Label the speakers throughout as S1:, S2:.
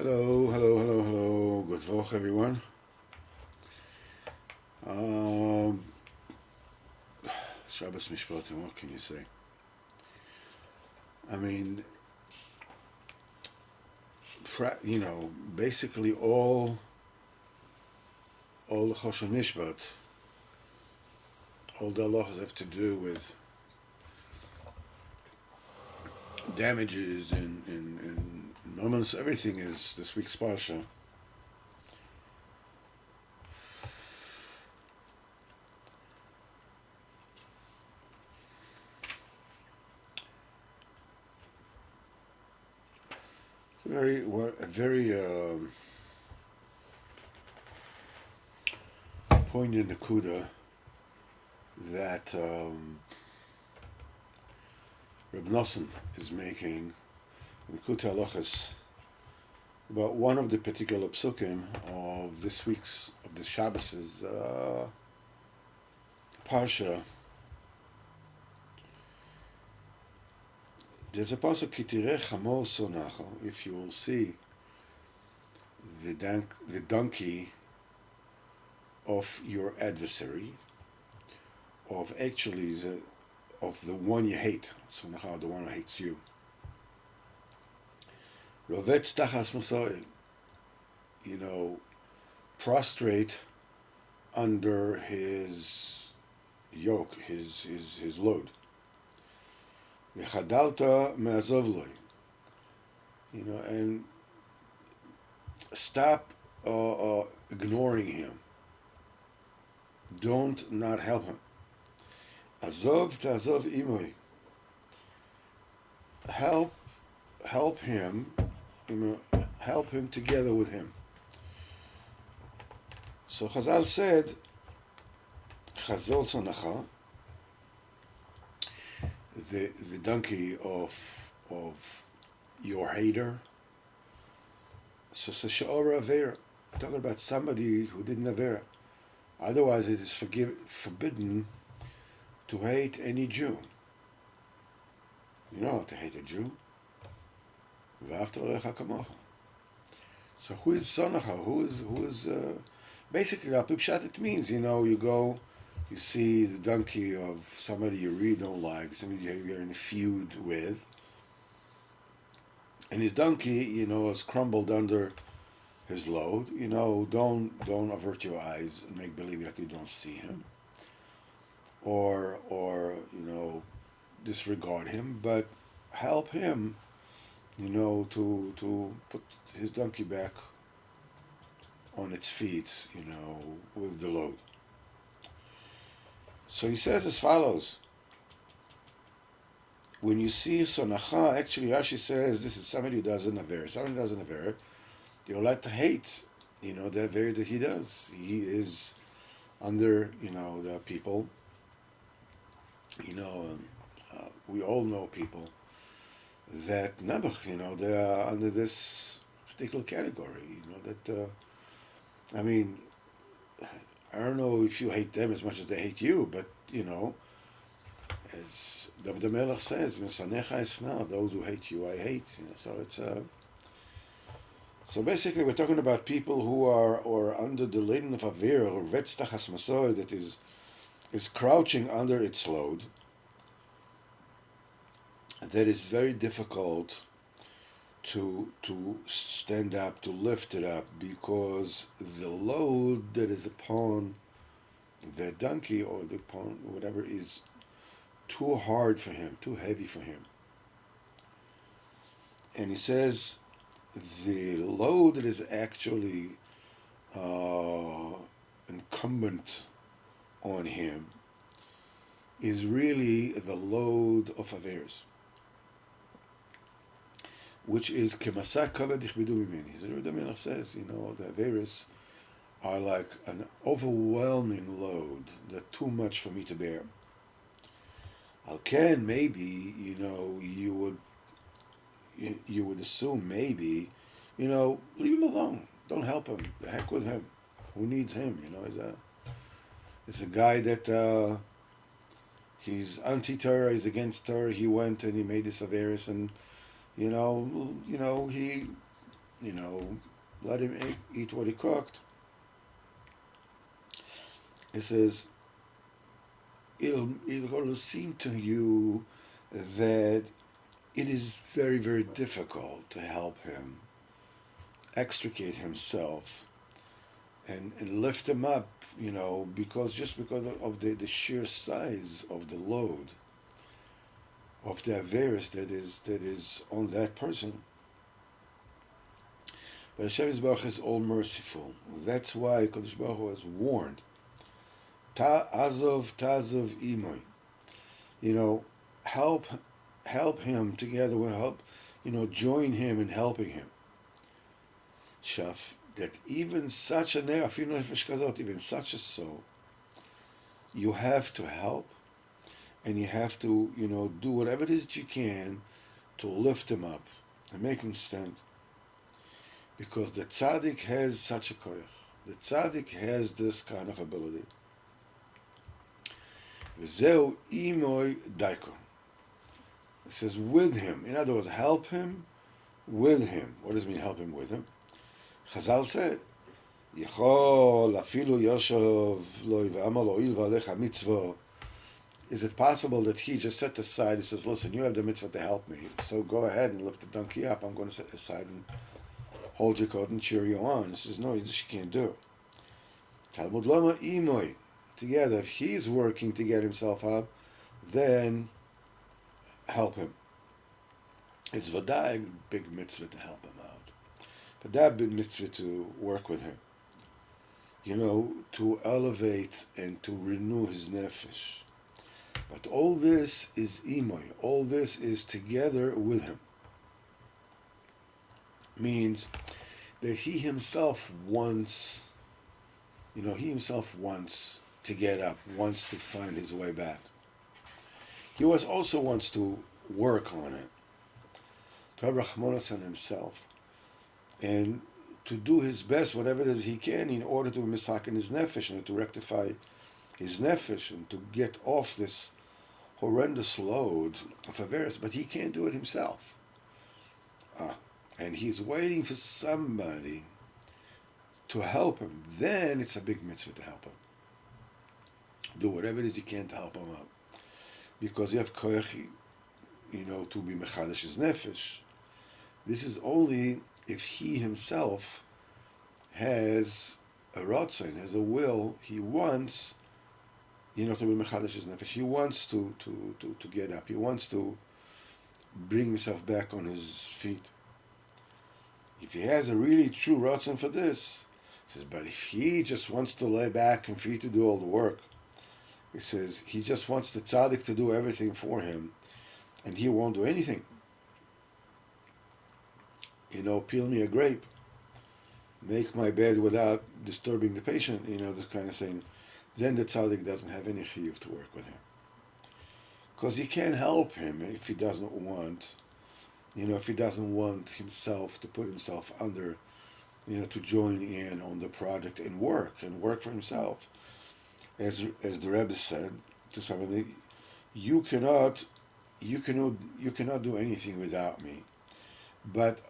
S1: Hello. Good Woche, everyone. Um, Shabbos Mishpatim, what can you say? I mean, basically all the Choshen Mishpat, all the halachas have to do with damages and moments. Everything is this week's parsha. It's a very poignant nakuda that Reb Nosson is making in Kuta Halachas about one of the particular psukim of this Shabbos's parsha. There's a pasuk Kitireh Chamor Sonacho. If you will see the donkey of your adversary, of the one you hate, Sonacho, the one who hates you. Rovetz tachas masoi, prostrate under his yoke, his load. V'chadalta me'azov loi, and stop ignoring him. Don't not help him. Azov ta'azov imoi. Help him. Help him together with him. So Chazal said, Chazol Sonacha, the donkey of your hater. So She'ora Avera, talking about somebody who didn't Avera. Otherwise, it is forbidden to hate any Jew. You're not allowed to hate a Jew. So who is Sonacha? Who is basically Pipshat? It means you see the donkey of somebody you really don't like, somebody you're in a feud with, and his donkey has crumbled under his load. Don't avert your eyes and make believe that you don't see him, or disregard him, but help him. To put his donkey back on its feet, with the load. So he says as follows. When you see Sonacha, actually Rashi says this is somebody who doesn't Aver. Somebody who doesn't Aver, you're allowed to hate, the Aver that he does. He is under, the people, we all know people that Nebuch, they are under this particular category, that, I don't know if you hate them as much as they hate you, but, as David Melech says, Mesanecha Esna, those who hate you, I hate, so it's, so basically we're talking about people who are, or under the laden of Avir, or Vetztachas Masoy, that is crouching under its load, that is very difficult to stand up, to lift it up, because the load that is upon the donkey or upon whatever is too hard for him, too heavy for him. And he says the load that is actually incumbent on him is really the load of Averis, which is kemasak kaved ichbidu mimeni. The Melech says, the Averis are like an overwhelming load, they're too much for me to bear. Alken, maybe, you would assume maybe, leave him alone. Don't help him. The heck with him. Who needs him? It's a guy that he's anti-Torah, he's against Torah. He went and he made this Averis, and he let him eat what he cooked. It says, it'll seem to you that it is very, very difficult to help him extricate himself and lift him up, because of the sheer size of the load of the Averis that is on that person. But Hashem Yisbarach is all merciful. That's why Kodesh Baruch Hu has warned. Ta'azov imoy. Help him together with help. Join him in helping him. Shaf, that even such a even such a soul, you have to help, and you have to, do whatever it is that you can to lift him up and make him stand. Because the tzaddik has such a koyach. The tzaddik has this kind of ability. V'zeu imoy daiko. It says with him. In other words, help him with him. What does it mean, help him with him? Chazal said, Yechol afilu yoshev lo v'amar lo il v'alecha mitzvah. Is it possible that he just set aside, he says, listen, you have the mitzvah to help me, so go ahead and lift the donkey up. I'm going to set aside and hold your coat and cheer you on. He says, no, you just can't do. Talmud Lama imoy. Together, if he's working to get himself up, then help him. It's vaday big mitzvah to help him out. But that big mitzvah to work with him. To elevate and to renew his nefesh. But all this is imoy. All this is together with him. Means that he himself wants, to get up, wants to find his way back. He also wants to work on it, to have rachmanas on himself, and to do his best, whatever it is he can, in order to misaken his nefesh and to rectify his nefesh and to get off this horrendous load of averis. But he can't do it himself. And he's waiting for somebody to help him. Then it's a big mitzvah to help him. Do whatever it is you can to help him out. Because you have koyach, to be mechadash his nefesh. This is only if he himself has a ratzon, has a will. He wants, to be mechadash his nefesh. He wants to get up. He wants to bring himself back on his feet. If he has a really true ratzon for this, he says, but if he just wants to lay back and for you to do all the work, he says, he just wants the tzaddik to do everything for him, and he won't do anything. Peel me a grape, make my bed without disturbing the patient, this kind of thing. Then the tzaddik doesn't have any chiyuv to work with him. Because he can't help him if he doesn't want, if he doesn't want himself to put himself under, to join in on the project and work for himself. As the Rebbe said to somebody, you cannot do anything without me, but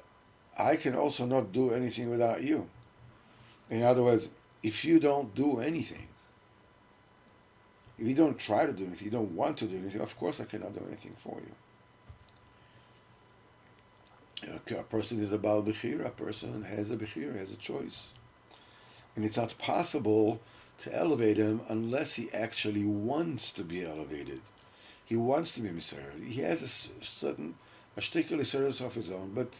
S1: I can also not do anything without you. In other words, if you don't do anything, if you don't try to do anything, if you don't want to do anything, of course I cannot do anything for you. A person is a Baal Bechira, a person has a Bechira, has a choice. And it's not possible to elevate him unless he actually wants to be elevated. He wants to be Messiah. He has a certain shtickly service of his own, but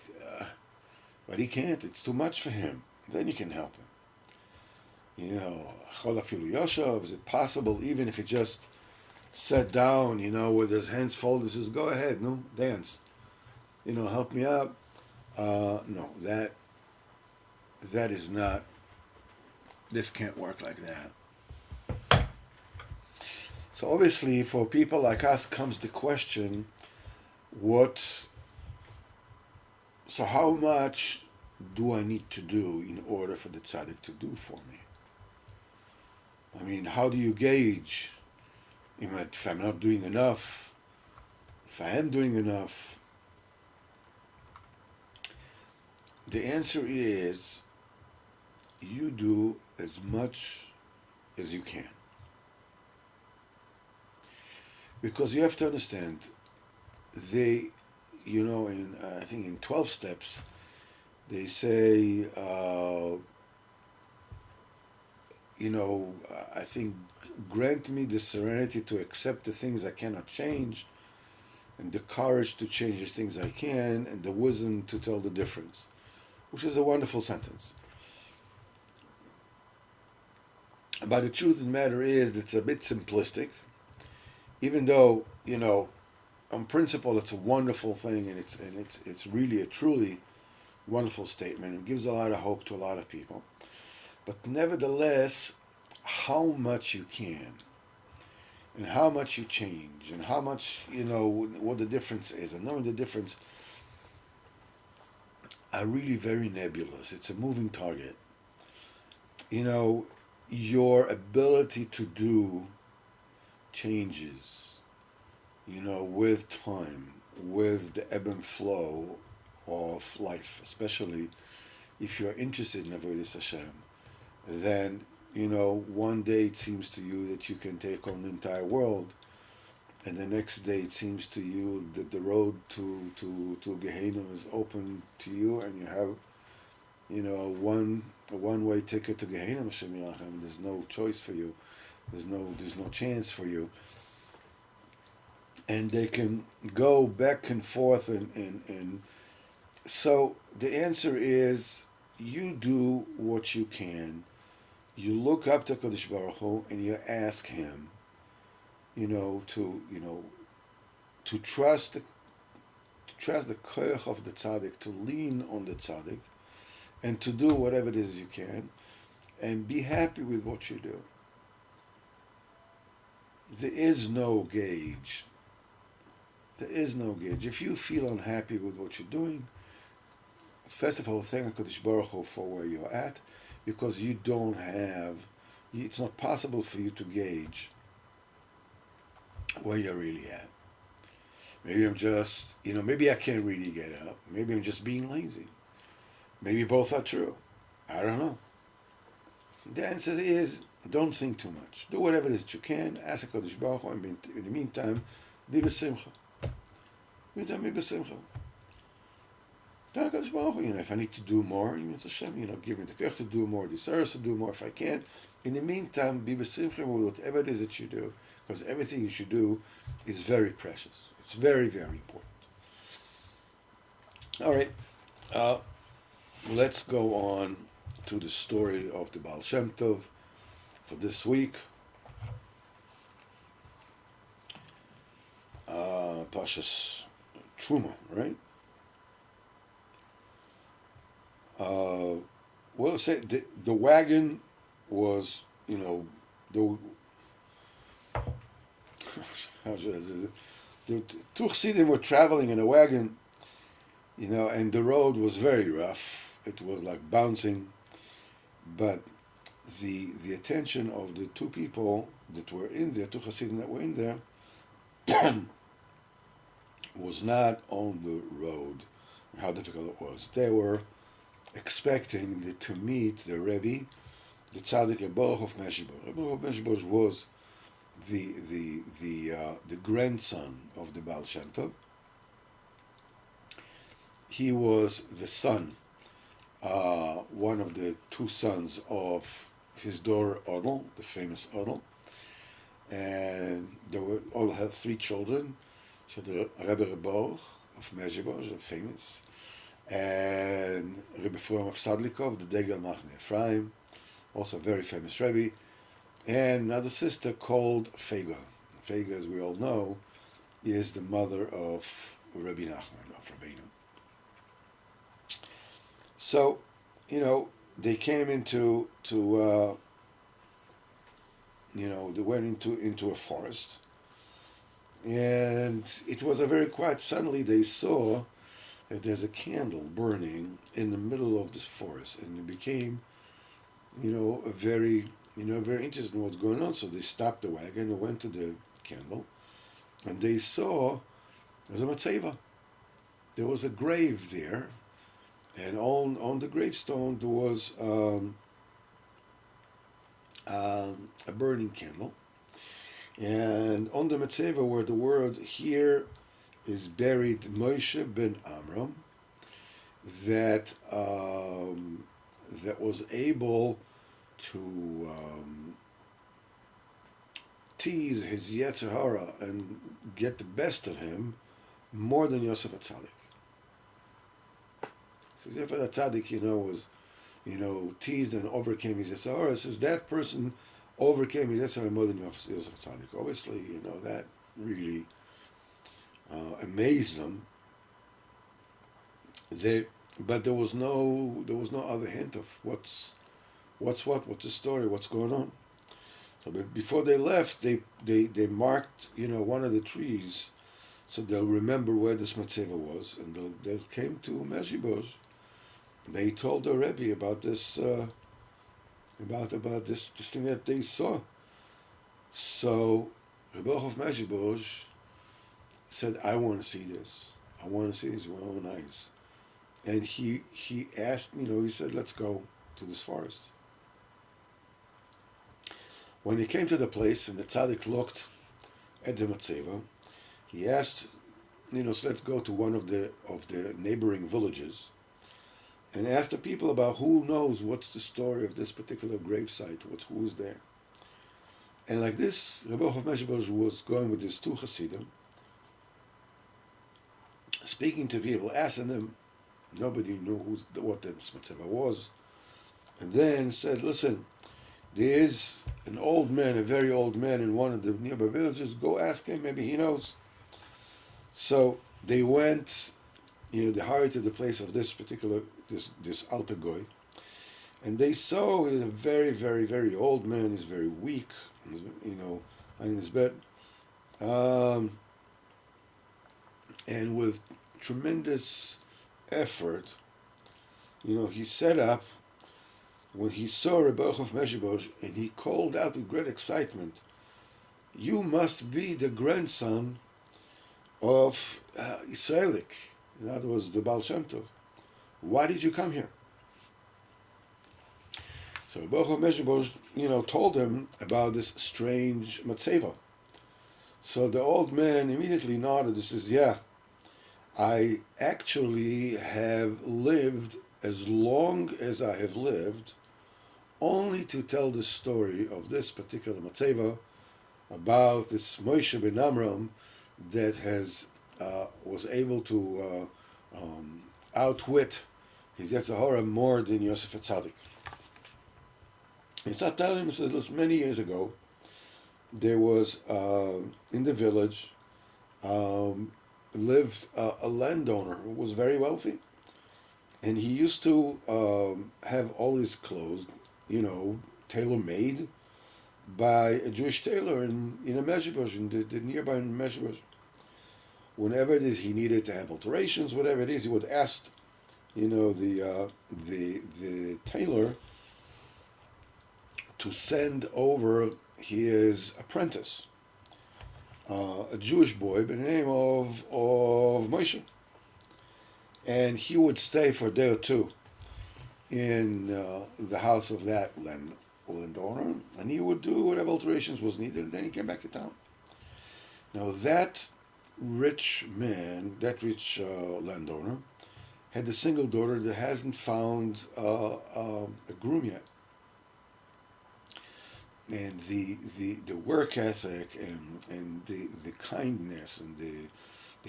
S1: he can't. It's too much for him. Then you can help him. Chol afilu yoshev. Is it possible, even if he just sat down, with his hands folded, says, "Go ahead, no, dance." Help me out. No, that is not. This can't work like that. So obviously, for people like us, comes the question: So how much do I need to do in order for the tzaddik to do for me? I mean, how do you gauge if I'm not doing enough? If I am doing enough? The answer is you do as much as you can. Because you have to understand, they, in I think in 12 steps, they say, I think, grant me the serenity to accept the things I cannot change, and the courage to change the things I can, and the wisdom to tell the difference, which is a wonderful sentence. But the truth of the matter is, it's a bit simplistic, even though, on principle, it's a wonderful thing, and it's really a truly wonderful statement. It gives a lot of hope to a lot of people. But nevertheless, how much you can, and how much you change, and how much, what the difference is, and knowing the difference are really very nebulous. It's a moving target. Your ability to do changes, with time, with the ebb and flow of life, especially if you're interested in Avodas Hashem. Then, one day it seems to you that you can take on the entire world, and the next day it seems to you that the road to Gehenna is open to you, and you have, a one-way ticket to Gehenna, Hashem Yilachem. There's no choice for you. There's no chance for you. And they can go back and forth, and so the answer is, you do what you can. You look up to Kodesh Baruch Hu and you ask him, to trust the koyach of the tzaddik, to lean on the tzaddik, and to do whatever it is you can, and be happy with what you do. There is no gauge. There is no gauge. If you feel unhappy with what you're doing, first of all, thank HaKadosh Baruch Hu for where you're at, because you don't have, it's not possible for you to gauge where you're really at. Maybe I'm just, maybe I can't really get up. Maybe I'm just being lazy. Maybe both are true. I don't know. The answer is, don't think too much. Do whatever it is that you can. Ask HaKadosh Baruch Hu, and in the meantime, be b'simcha. Be b'simcha. If I need to do more, Hashem, give me the courage to do more, the service to do more if I can. In the meantime, be b'simcha with whatever it is that you do, because everything you should do is very precious. It's very, very important. All right, let's go on to the story of the Baal Shem Tov for this week. Pashas Truma, right? Well, say the wagon was, the two Chassidim were traveling in a wagon, and the road was very rough. It was like bouncing, but the attention of the two people that were in there, two Chassidim that were in there, was not on the road, how difficult it was. They were expecting to meet the Rebbe, the Tzaddik Baruch of Meshibor. Baruch of Meshibor was the grandson of the Baal Shem Tov. He was the son, one of the two sons of his daughter Odel, the famous Odel, and they all had three children. She had the Rebbe Baruch of Meshibor, famous, and Rebbe Ephraim of Sadlikov, the Degel Machne Ephraim, also a very famous Rebbe, and another sister called Fega. Fega, as we all know, is the mother of Rabbi Nachman, of Rabbeinu. So, they came they went into a forest, and it was a very quiet. Suddenly they saw that there's a candle burning in the middle of this forest, and it became, very interested in what's going on. So they stopped the wagon and went to the candle, and they saw there's a matzeva. There was a grave there, And on the gravestone there was a burning candle. And on the Metzeva, where the word here is buried Moshe ben Amram, that that was able to tease his Yetzer Hara and get the best of him more than Yosef HaTzadik. So Yosef HaTzadik, was, teased and overcame his Yetzer Hara. Says that person overcame his Yetzer Hara more than Yosef HaTzadik. Obviously, that really amazed them. But there was no other hint of what's the story, what's going on. So before they left, they marked one of the trees, so they'll remember where this matzeva was, and they came to Mezhibosh. They told the Rebbe about this about this thing that they saw. So Rebbe of Mezhibosh said, "I want to see this. I want to see this with my own eyes." And he asked, he said, "Let's go to this forest." When he came to the place and the tzaddik looked at the matzeva, he asked, so let's go to one of the neighboring villages and ask the people about who knows what's the story of this particular gravesite, who's there. And like this, Rebbe of Mezhibosh was going with his two Hasidim, speaking to people, asking them. Nobody knew what the matzeva was. And then said, "Listen, there is an old man, a very old man in one of the nearby villages. Go ask him, maybe he knows." So they went, they hurried to the place of this particular, this alter goy. And they saw he's a very, very, very old man. He's very weak, on his bed. And with tremendous effort, he set up. When he saw Rebbe of Mezhibosh, and he called out with great excitement, "You must be the grandson of Israelik." In other words, the Baal Shem Tov. Why did you come here? So Rebbe of Mezhibosh, told him about this strange matzeva. So the old man immediately nodded and says, "Yeah, I actually have lived as long as I have lived only to tell the story of this particular matzeva about this Moshe ben Amram that was able to outwit his Yetzer Hara more than Yosef HaTzadik." He started telling him, he says, "Listen, many years ago, there was in the village lived a landowner who was very wealthy, and he used to have all his clothes, tailor-made by a Jewish tailor in a Mezhibosh, in the nearby Mezhibosh. Whenever it is he needed to have alterations, whatever it is, he would ask, the tailor to send over his apprentice, a Jewish boy by the name of Moshe. And he would stay for a day or two in the house of that landowner, and he would do whatever alterations was needed, and then he came back to town. Now that rich landowner, had a single daughter that hasn't found a groom yet. And the work ethic and the kindness and the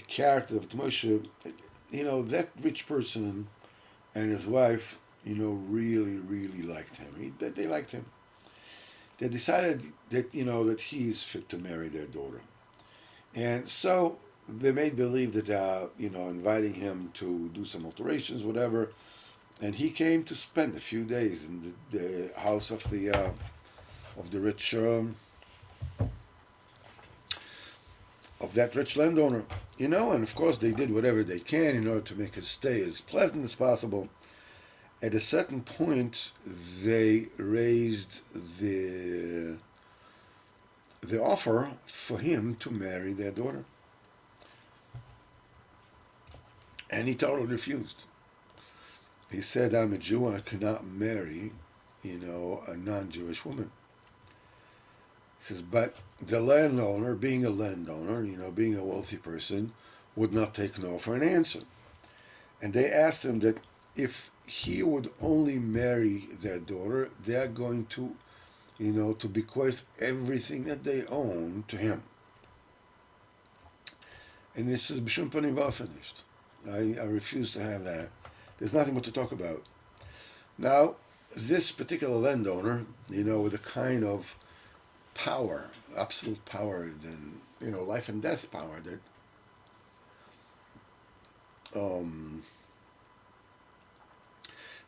S1: character of Moshe, that rich person and his wife, really, really liked him. They liked him. They decided that, that he's fit to marry their daughter. And so they made believe that inviting him to do some alterations, whatever. And he came to spend a few days in the house of the rich, of that rich landowner, and of course they did whatever they can in order to make his stay as pleasant as possible. At a certain point, they raised the offer for him to marry their daughter, and he totally refused. He said, I'm a Jew and I cannot marry, a non-Jewish woman. He says, but the landowner, being a landowner, being a wealthy person, would not take no for an answer. And they asked him that if he would only marry their daughter, they're going to, to bequeath everything that they own to him. And he says, B'shum panim v'ofen nicht. I refuse to have that. There's nothing more to talk about. Now, this particular landowner, with a kind of power, absolute power, than life and death power that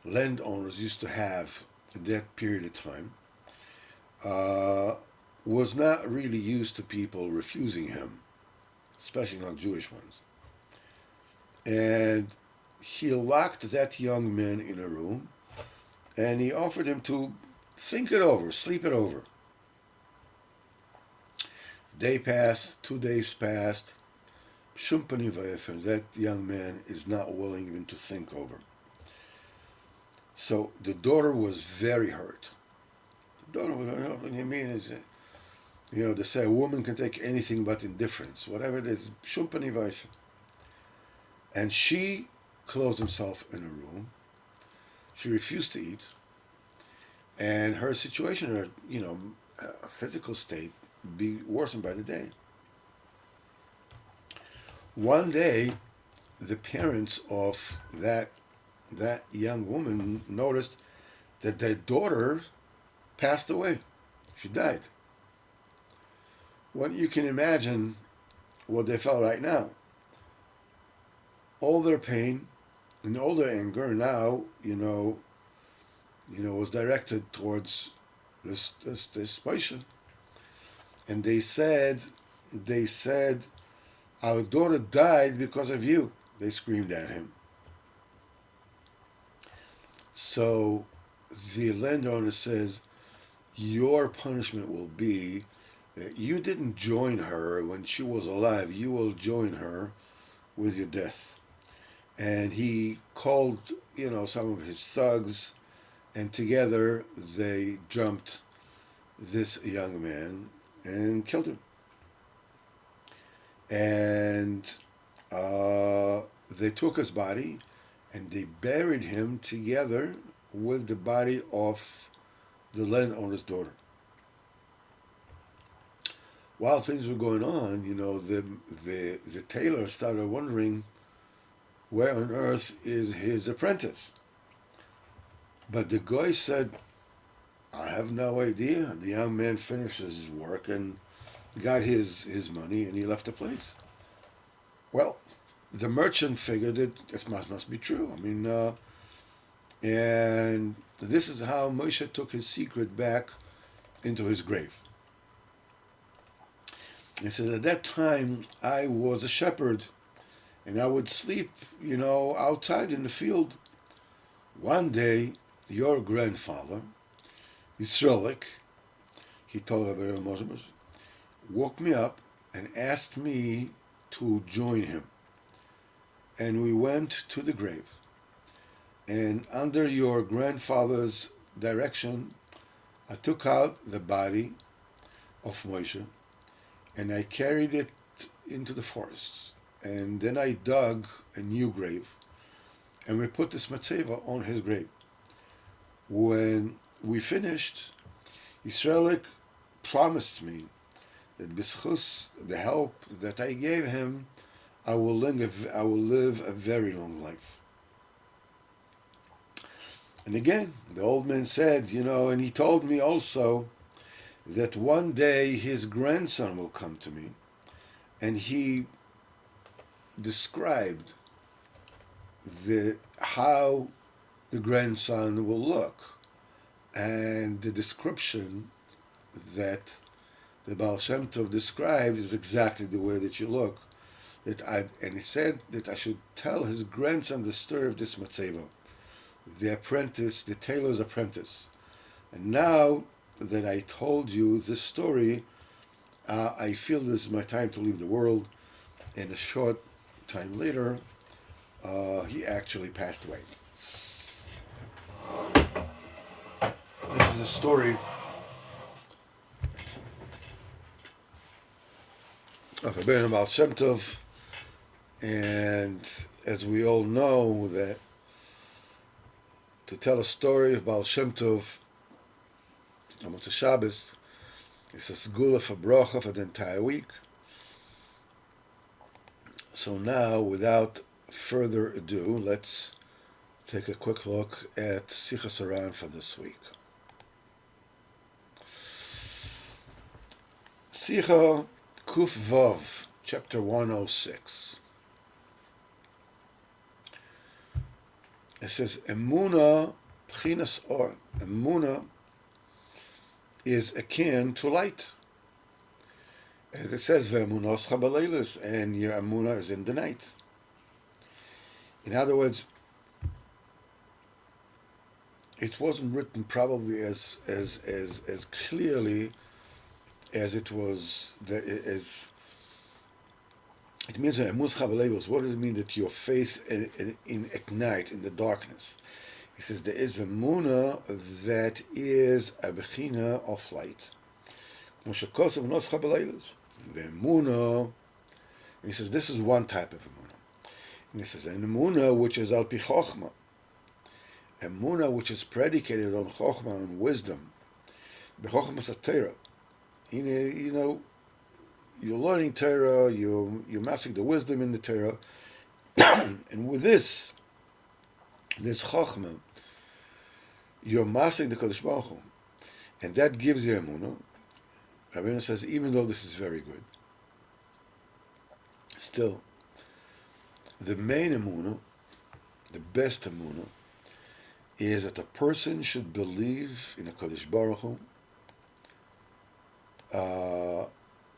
S1: landowners used to have at that period of time, was not really used to people refusing him, especially not Jewish ones. And he locked that young man in a room, and he offered him to think it over, sleep it over. Day passed, 2 days passed. B'shum panim v'ofen, that young man is not willing even to think over. So the daughter was very hurt. The daughter was, what you mean is, they say a woman can take anything but indifference, whatever it is, b'shum panim v'ofen. And she closed herself in a room. She refused to eat. And her situation, her physical state, be worsened by the day. One day, the parents of that young woman noticed that their daughter passed away. She died. Well, you can imagine what they felt right now. All their pain and all their anger now, was directed towards this patient. And they said, our daughter died because of you. They screamed at him. So the landowner says, your punishment will be that you didn't join her when she was alive. You will join her with your death. And he called, some of his thugs, and together they jumped this young man and killed him. And they took his body and they buried him together with the body of the landowner's daughter. While things were going on, the tailor started wondering where on earth is his apprentice. But the guy said, I have no idea. The young man finished his work and got his money and he left the place. Well, the merchant figured it must be true. And this is how Moshe took his secret back into his grave. He says, at that time, I was a shepherd, and I would sleep, outside in the field. One day, your grandfather, Yisraelik, he told Rabbi Moshe, woke me up and asked me to join him. And we went to the grave. And under your grandfather's direction, I took out the body of Moshe and I carried it into the forests. And then I dug a new grave and we put this matzeva on his grave. When we finished, Yisraelik promised me that b'schus the help that I gave him, I will live a very long life. And again, the old man said, and he told me also that one day his grandson will come to me, and he described how the grandson will look, and the description that the Baal Shem Tov described is exactly the way that you look. And he said that I should tell his grandson the story of this matzeva, the apprentice, the tailor's apprentice. And now that I told you this story, I feel this is my time to leave the world. And a short time later, he actually passed away. This is a story of a Baal Shem Tov, and as we all know, that to tell a story of Baal Shem Tov on Motzei Shabbos is a segula for bracha for the entire week. So now, without further ado, let's take a quick look at Sichos Haran for this week. Sicha Kuf Vav, chapter 106. It says, Emuna Pchinas Or. Emuna is akin to light. And it says, Ve'emunos Chabaleilis, and your Emuna is in the night. In other words, it wasn't written probably as clearly as it was, as it means Emus Chabaleilis. What does it mean that your face in at night, in the darkness? He says there is a Emuna that is a Bechina of light. Moshe Kosev Nos Chabaleilis. The Emuna, and he says this is one type of Emuna. And he says an Emuna which is Al Pi Chochma, Emuna which is predicated on Chochma and wisdom, B'Chochma Satera. You know, you're learning Torah, you're mastering the wisdom in the Torah, and with this Chochma, you're mastering the Kodesh Baruch Hu, and that gives you Emuna. Rabbeinu says, even though this is very good, still, the main Emunah, the best Emunah, is that a person should believe in a Kodesh Baruch Hu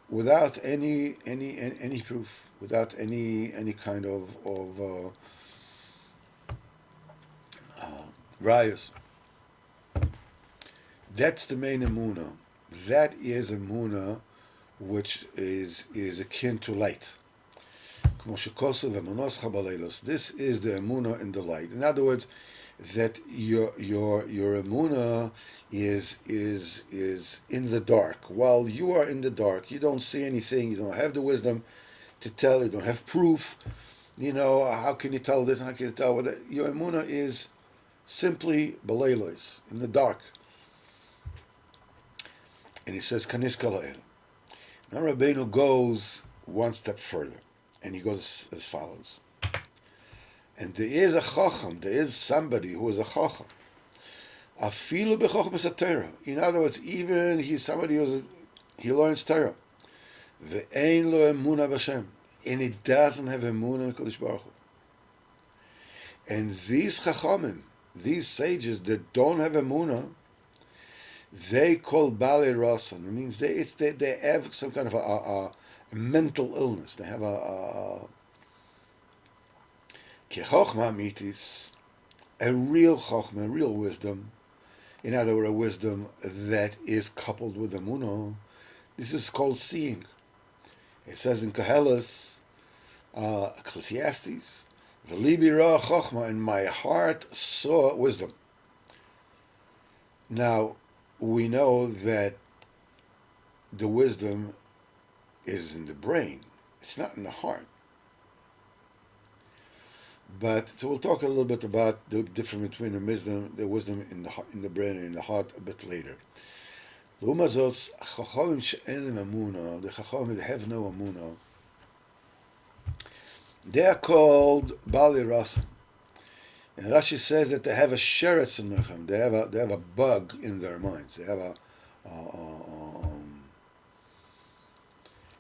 S1: without any proof, without any kind of rayos. That's the main Emunah. That is Emunah which is akin to light. This is the Emunah in the light. In other words, that your Emunah is in the dark. While you are in the dark, you don't see anything, you don't have the wisdom to tell, you don't have proof. You know, how can you tell this and how can you tell what that? Your Emunah is simply beleilos, in the dark. And he says, Kanis Kala'el. Now Rabbeinu goes one step further, and he goes as follows. And there is a Chacham, there is somebody who is a Chacham. Afilu b'Chochmas HaTorah. In other words, even he's somebody he learns Torah. Ve'ein lo emunah b'Hashem. And he doesn't have emunah in Kodesh Baruch Hu. And these Chachamim, these sages that don't have emunah, they call Baalei Rasan. It means they have some kind of a mental illness. They have Kechochma mitis, a real chochma, a real wisdom. In other words, a wisdom that is coupled with emunah. This is called seeing. It says in Koheles, Ecclesiastes, V'libi ra chochma, and my heart saw wisdom. Now, we know that the wisdom is in the brain. It's not in the heart. But so we'll talk a little bit about the difference between the wisdom in the brain and in the heart a bit later. The Chachamim that have no emunah, they are called Baalei Rasan. And Rashi says that they have a sheretz in them. They have a bug in their minds. They have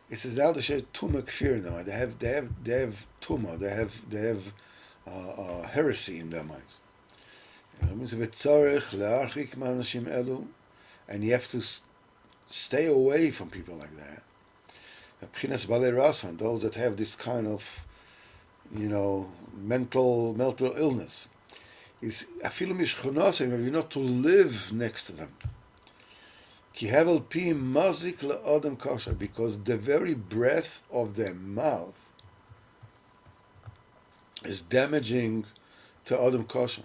S1: it says now they say tumah kfir in them. They have tumah. They have heresy in their minds. And you have to stay away from people like that. Those that have this kind of, mental illness. Is afilu mishchonosim, you're not to live next to them. Ki hevel pi mazik le'odem kosher, because the very breath of their mouth is damaging to Adam Kosher.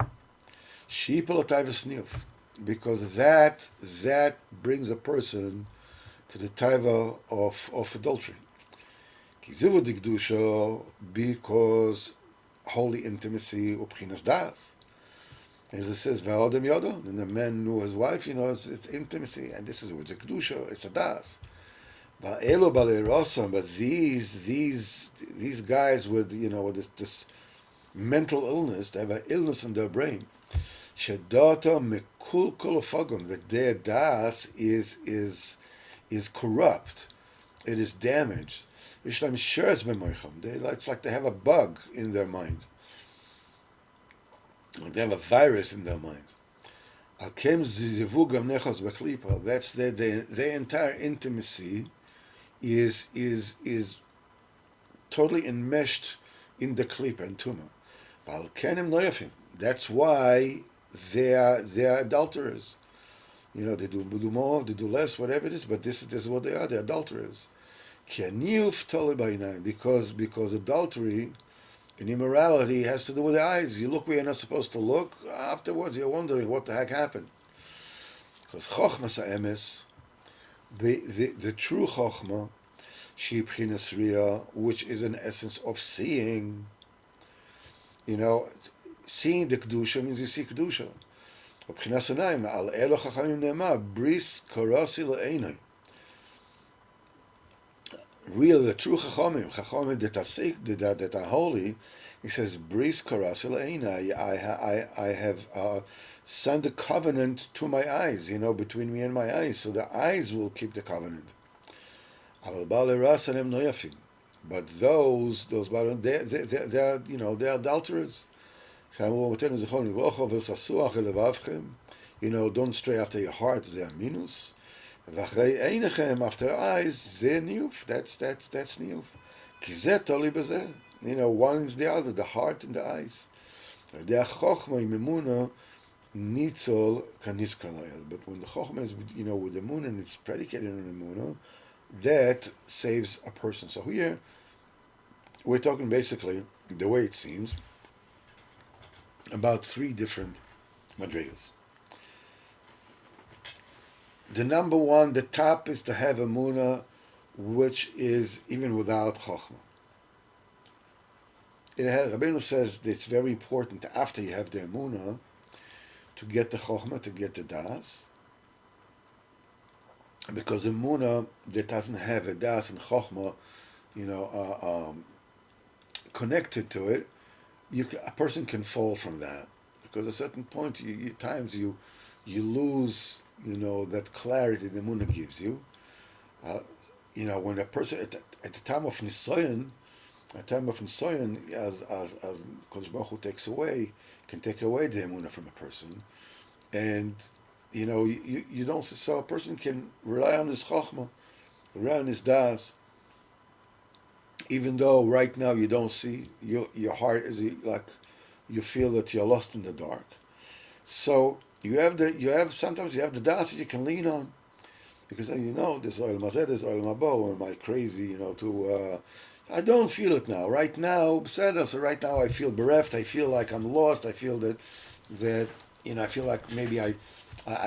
S1: Sheepel taiva sniyuf, because that brings a person to the taiva of adultery. Kizivu dikdusha, because holy intimacy upchinas das. As it says, V'odem yodo, and the man knew his wife, it's intimacy, and this is what's a kedusha, it's a das. Va'elo balei rosam, but these guys with with this mental illness, they have an illness in their brain. Shedata mekul kolofagum, that their das is corrupt, it is damaged. Ishlam sheres b'moicham, it's like they have a bug in their mind. They have a virus in their minds. That's their entire intimacy is totally enmeshed in the klipa and tuma. That's why they are adulterers. They do more, they do less, whatever it is, but this is what they are. They're adulterers. Because adultery and immorality has to do with the eyes. You look where you're not supposed to look. Afterwards, you're wondering what the heck happened. Because chokhmas ha'emes, the true chokhmah, she b'chinas riyah, which is an essence of seeing. Seeing the kedusha means you see kedusha. B'chinas hanayim al elo chachamim ne'emar bris karasi le'einai. Real, the true chachamim that are holy, he says, bris karasi le'einai. I have signed a covenant to my eyes, between me and my eyes, so the eyes will keep the covenant. But those they're adulterers. Don't stray after your heart, they are minus. After eyes, that's niyuf. One is the other, the heart and the eyes. Nitzol kaniskanayel. But when the chokhmah is, with the moon and it's predicated on the moon, that saves a person. So here, we're talking basically, the way it seems, about 3 different madrigas. The number one, the top, is to have a munah, which is even without chokhmah. Rabbeinu says that it's very important after you have the emunah to get the chokhmah, to get the das, because a munah that doesn't have a das and chokhmah, connected to it, a person can fall from that, because at a certain point, you lose, that clarity the munah gives you. When a person at the time of nisoyan, as Kodesh Baruch Hu can take away the emunah from a person, and you don't. So a person can rely on his chokhmah, rely on his das, even though right now you don't see. Your heart is like you feel that you're lost in the dark. So sometimes you have the das that you can lean on, because there's oil mazeh, there's oil mabo, or am I crazy? I don't feel it now. Right now, so right now I feel bereft. I feel like I'm lost. I feel that I feel like maybe I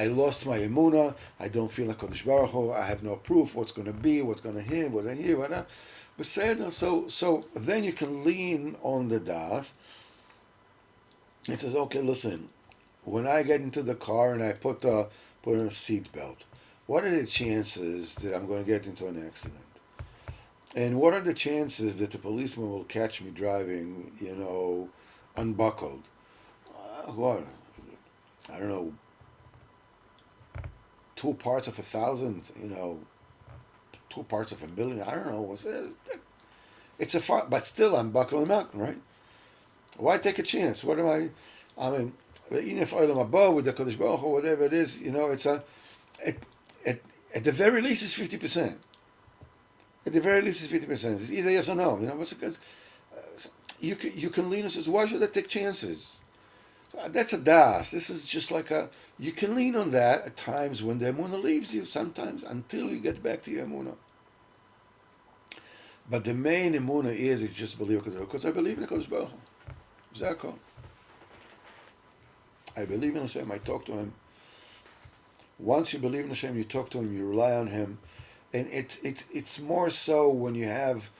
S1: lost my emunah. I don't feel like Kodesh Baruch Hu. I have no proof what's going to be, what's going to hear, what I hear, what not. So then you can lean on the das. It says, okay, listen. When I get into the car and I put on a seat belt, what are the chances that I'm going to get into an accident? And what are the chances that the policeman will catch me driving, unbuckled? What? I don't know. 2 parts of 1,000, 2 parts of 1,000,000. I don't know. It's but still I'm buckling up, right? Why take a chance? What am I mean, even if oilam haba with the Kodesh Baruch Hu, whatever it is, it's at the very least it's 50%. At the very least, it's 50%. It's either yes or no. You can lean and says, why should I take chances? That's a das. This is just like you can lean on that at times when the emunah leaves you, sometimes until you get back to your emunah. But the main emunah is you just believe because I believe in the Kodesh Baruch Hu. I believe in Hashem. I talk to Him. Once you believe in Hashem, you talk to Him. You rely on Him, and it's more so when you have,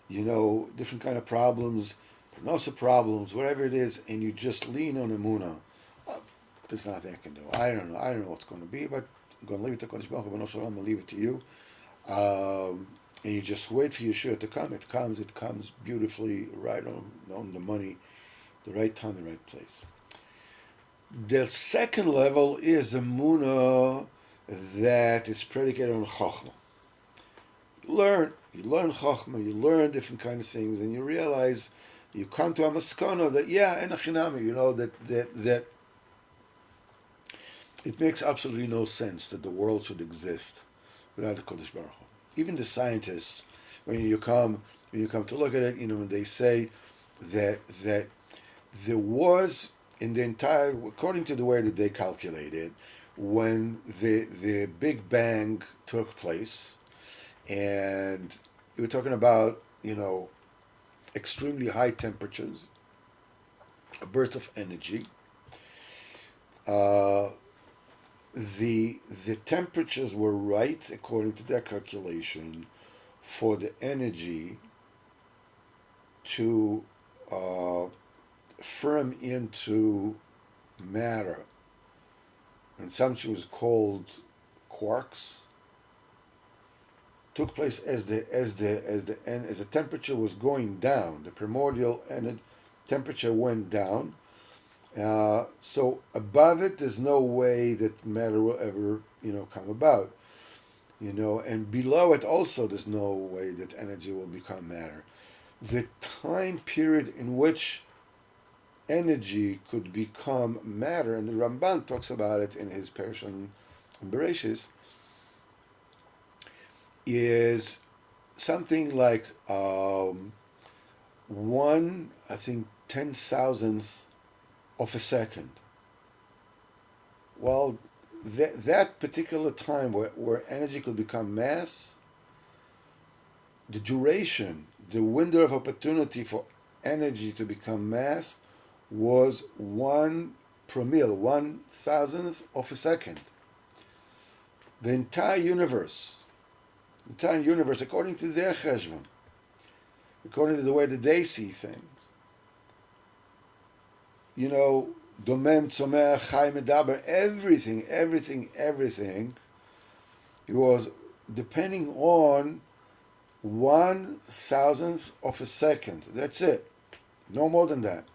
S1: different kind of problems, parnasa problems, whatever it is, and you just lean on Emunah. Well, there's nothing I can do. I don't know. I don't know what's going to be, but I'm going to leave it to Kodesh Baruch Hu. I'm going to leave it to you. And you just wait for Yeshua to come. It comes. It comes beautifully, right on the money, the right time, the right place. The second level is a Emunah that is predicated on Chochmah. You learn Chochmah, you learn different kind of things, and you realize, you come to a maskana that, en achinami, that it makes absolutely no sense that the world should exist without the Kodesh Baruch Hu. Even the scientists, when you come to look at it, when they say that there was, in the entire, according to the way that they calculate it, when the Big Bang took place, and we're talking about, extremely high temperatures, a burst of energy. The temperatures were right, according to their calculation, for the energy to firm into matter, and something was called quarks. Took place as the temperature was going down. The primordial temperature went down. So above it, there's no way that matter will ever, come about. And below it also, there's no way that energy will become matter. The time period in which energy could become matter, and the Ramban talks about it in his Perush on Bereshis, is something like 10,000th of a second. Well, that particular time where energy could become mass, the duration, the window of opportunity for energy to become mass was 1 promille, 1,000th of a second. The entire universe, according to their cheshbon, according to the way that they see things, domem, tzomeach, chai, medaber, everything, it was depending on 1,000th of a second. That's it. No more than that.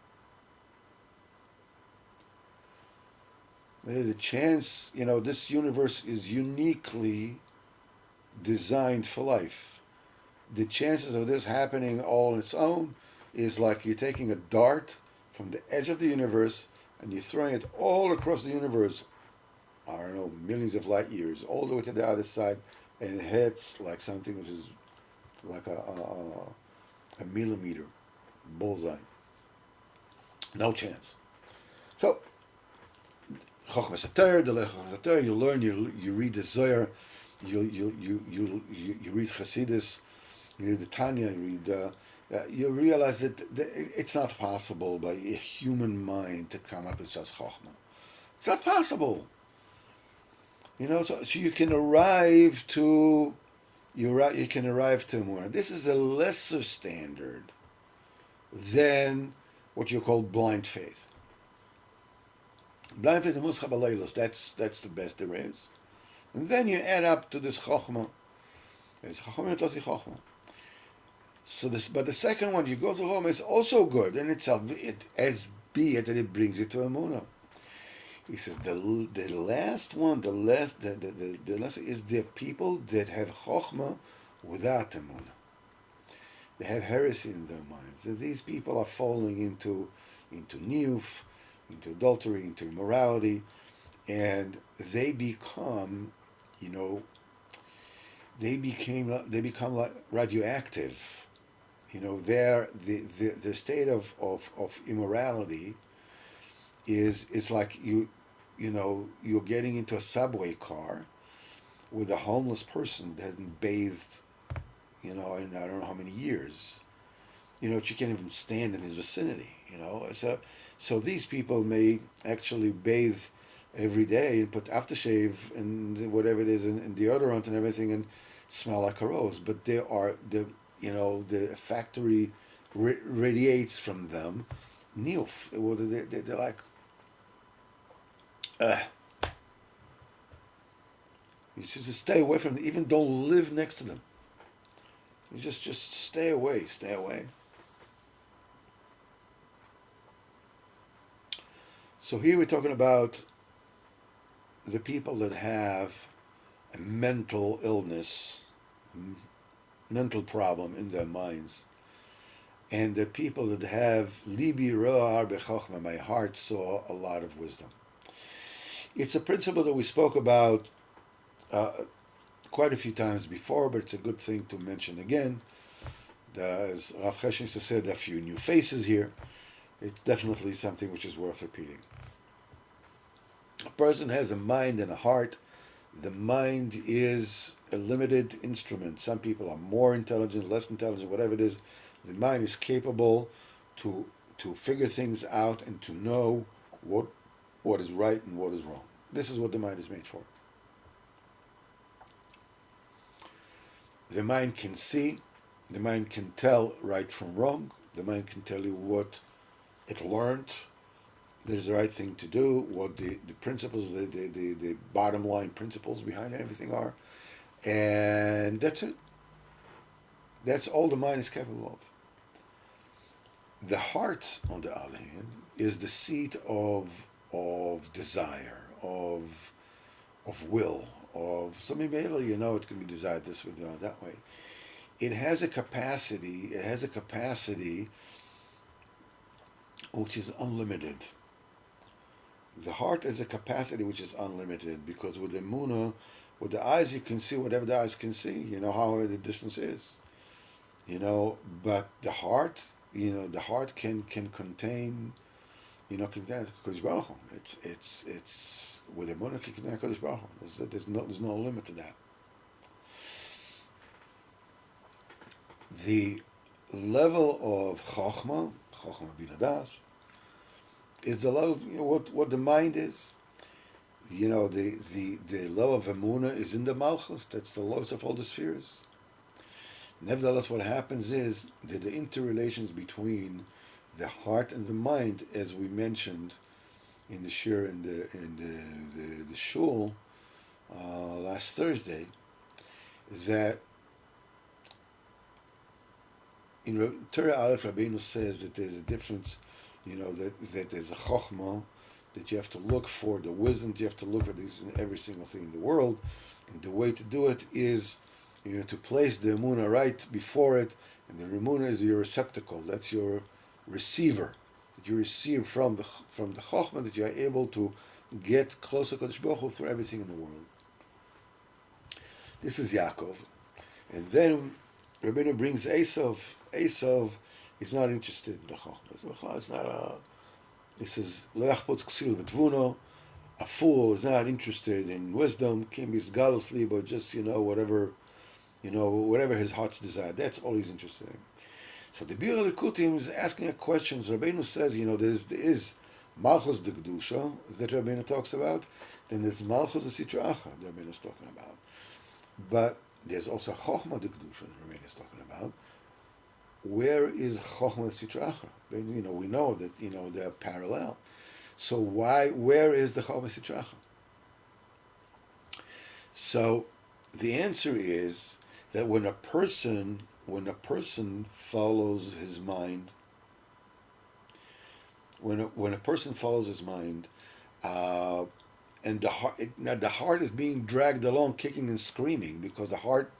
S1: The chance, this universe is uniquely designed for life. The chances of this happening all on its own is like you're taking a dart from the edge of the universe and you're throwing it all across the universe, I don't know, millions of light years, all the way to the other side, and it hits like something which is like a millimeter bullseye. No chance. So, Chochmas HaTorah, the Chochmas HaTorah, you learn, you read the Zohar, you read Chassidus, you read the Tanya, you realize that it's not possible by a human mind to come up with such Chochmah. It's not possible. So you can arrive to Emunah. This is a lesser standard than what you call blind faith. Blind faith is Muscha B'Leilos. That's the best there is. And then you add up to this Chochmah. It's Chochmah Tosi Chochmah. So but the second one, you go to Chochmah, is also good in itself. As be it that it brings you to Emunah. He says the last one, the last is the people that have Chochmah without Emunah. They have heresy in their minds. And these people are falling into niyuf, into adultery, into immorality, and they become, they become like radioactive. Their state of immorality is like you're getting into a subway car with a homeless that hadn't bathed, in I don't know how many years. She can't even stand in his vicinity. So So these people may actually bathe every day and put aftershave and whatever it is and deodorant and everything and smell like a rose, but they are the factory radiates from them. Nilf, they're like, you should just stay away from them. Even don't live next to them. You just stay away. Stay away. So here we're talking about the people that have a mental illness, mental problem in their minds, and the people that have libi ro'ar bechachma, my heart saw a lot of wisdom. It's a principle that we spoke about quite a few times before, but it's a good thing to mention again. As Rav Chesed used to say, there are a few new faces here. It's definitely something which is worth repeating. A person has a mind and a heart. The mind is a limited instrument. Some people are more intelligent, less intelligent, whatever it is. The mind is capable to figure things out and to know what is right and what is wrong. This is what the mind is made for. The mind can see, the mind can tell right from wrong, the mind can tell you what it learned, that is the right thing to do, what the principles, the bottom line principles behind everything are, and that's it. That's all the mind is capable of. The heart, on the other hand, is the seat of desire, of will, of something maybe it can be desired this way, that way. It has a capacity which is unlimited. The heart has a capacity which is unlimited, because with the emunah, with the eyes you can see whatever the eyes can see, however the distance is. But the heart, the heart can contain, Kodesh Baruch Hu. It's with the emunah can contain Kodesh Baruch Hu. There's no limit to that. The level of Chochmah Bina Das, is the level what the mind is. The level of Emunah is in the Malchus. That's the lowest of all the spheres. Nevertheless, what happens is that the interrelations between the heart and the mind, as we mentioned in the shir in the shul last Thursday, that in Torah Aleph Rabbeinu says that there's a difference, that there's a chokhmah, that you have to look for the wisdom, that you have to look for this in every single thing in the world, and the way to do it is, to place the emunah right before it, and the emunah is your receptacle, that's your receiver, that you receive from the chokhmah, that you are able to get closer to Kodesh Baruch Hu through everything in the world. This is Yaakov, and then Rabbeinu brings Esav. Esav is not interested in the chokhmah. It's not This is leachpotz ksil v'tvuno. A fool is not interested in wisdom. Kim is galosli, but just whatever his heart's desire. That's all he's interested in. So the Bir Likutim is asking a question. Rabbeinu says, there is Malchus de Kedusha that Rabbeinu talks about. Then there's Malchus de Sitra Achra that Rabbeinu is talking about. But there's also Chochmah de Kedusha that Rabbeinu is talking about. Where is Chochmah de Sitra Achra? We know that they're parallel. So where is the Chochmah de Sitra Achra? So the answer is that when a person follows his mind, when a person follows his mind, and the heart is being dragged along, kicking and screaming, because the heart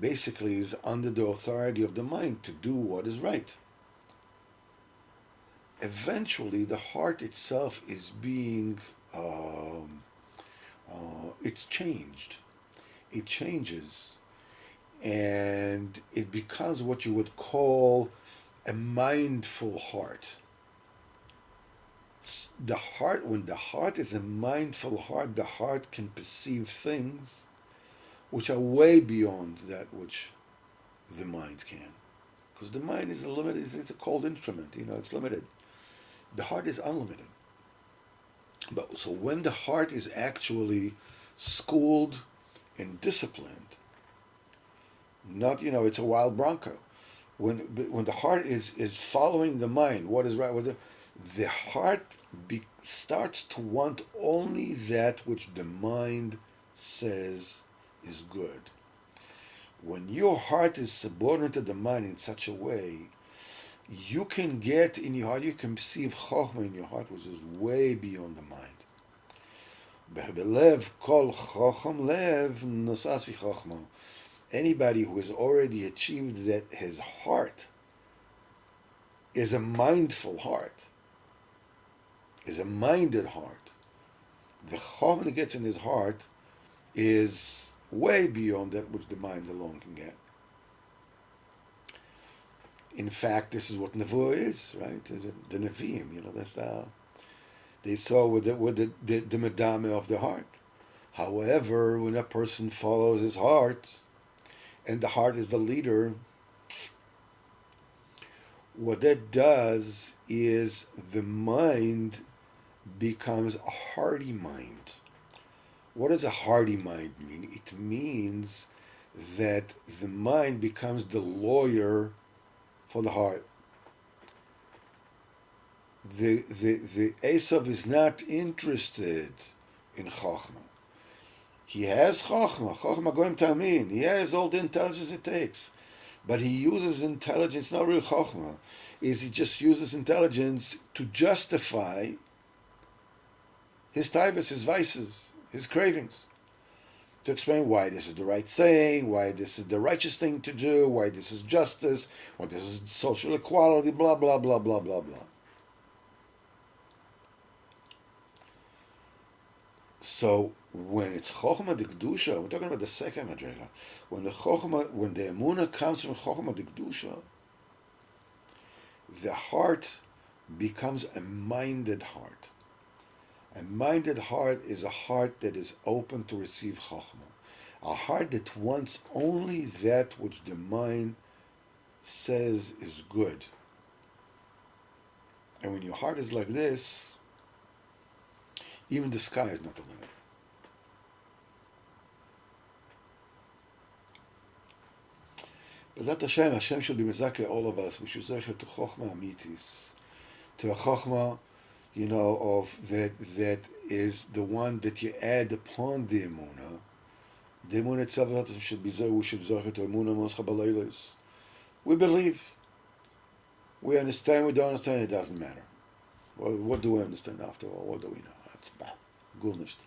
S1: basically is under the authority of the mind to do what is right. Eventually, the heart itself is being, it's changed. It changes, and it becomes what you would call a mindful heart. When the heart is a mindful heart, the heart can perceive things which are way beyond that which the mind can. Because the mind is limited, it's a cold instrument, it's limited. The heart is unlimited. But so when the heart is actually schooled and disciplined, not, it's a wild bronco. When the heart is following the mind, what is right, the heart starts to want only that which the mind says is good. When your heart is subordinate to the mind in such a way, you can get in your heart, you can perceive chokhmah in your heart, which is way beyond the mind. Belev kol chokham lev nosasi chokhmah. Anybody who has already achieved that his heart is a mindful heart, is a minded heart, the chokhmah that gets in his heart is way beyond that which the mind alone can get. In fact, this is what Nevuah is, right? The Nevi'im, that's they saw with the medame of the heart. However, when a person follows his heart, and the heart is the leader, what that does is the mind becomes a hardy mind. What does a hardy mind mean? It means that the mind becomes the lawyer for the heart. The Esav is not interested in Chokhmah. He has Chokhmah Goim Tamin. He has all the intelligence it takes. But he uses intelligence, not really Chokhmah, he just uses intelligence to justify his taivas, his vices, his cravings. To explain why this is the right thing, why this is the righteous thing to do, why this is justice, why this is social equality, blah, blah, blah, blah, blah, blah. So when it's Chokhmah D'Kedusha, we're talking about the second Madrega. When the Emunah comes from Chokhmah D'Kedusha, the heart becomes a minded heart. A minded heart is a heart that is open to receive Chokhmah. A heart that wants only that which the mind says is good. And when your heart is like this, even the sky is not the limit. B'ezrat Hashem should be mezakeh all of us. We should say to Chokhmah Amitis, to a Chokhmah, of that is the one that you add upon the Emunah. The Emunah itself should be we should zeh to Emunah Moscha B'leilos. We believe. We understand. We don't understand. It doesn't matter. Well, what do we understand after all? What do we know? That's bad. Good nicht.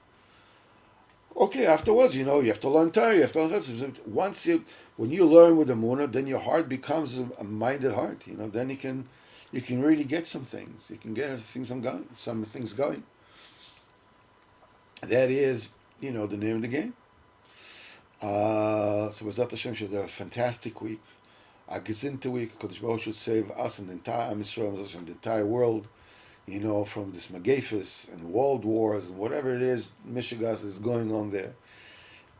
S1: Okay, afterwards, you have to learn Torah. You have to learn. When you learn with Emunah, then your heart becomes a minded heart. Then you can really get some things. You can get some things going. That is, the name of the game. So B'ezrat Hashem should have a fantastic week, a gezinnte week. Kodesh Baruch should save us and the entire Am Yisrael, and the entire world, from this Megefis and world wars and whatever it is, Mishigas is going on there.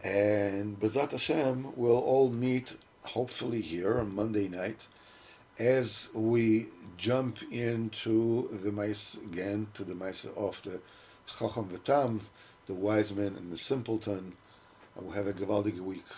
S1: And B'ezrat Hashem will all meet, hopefully here on Monday night, as we jump into the mice again, to the mice of the Chacham V'Tam, the wise man and the simpleton, and we'll have a gewaldige week.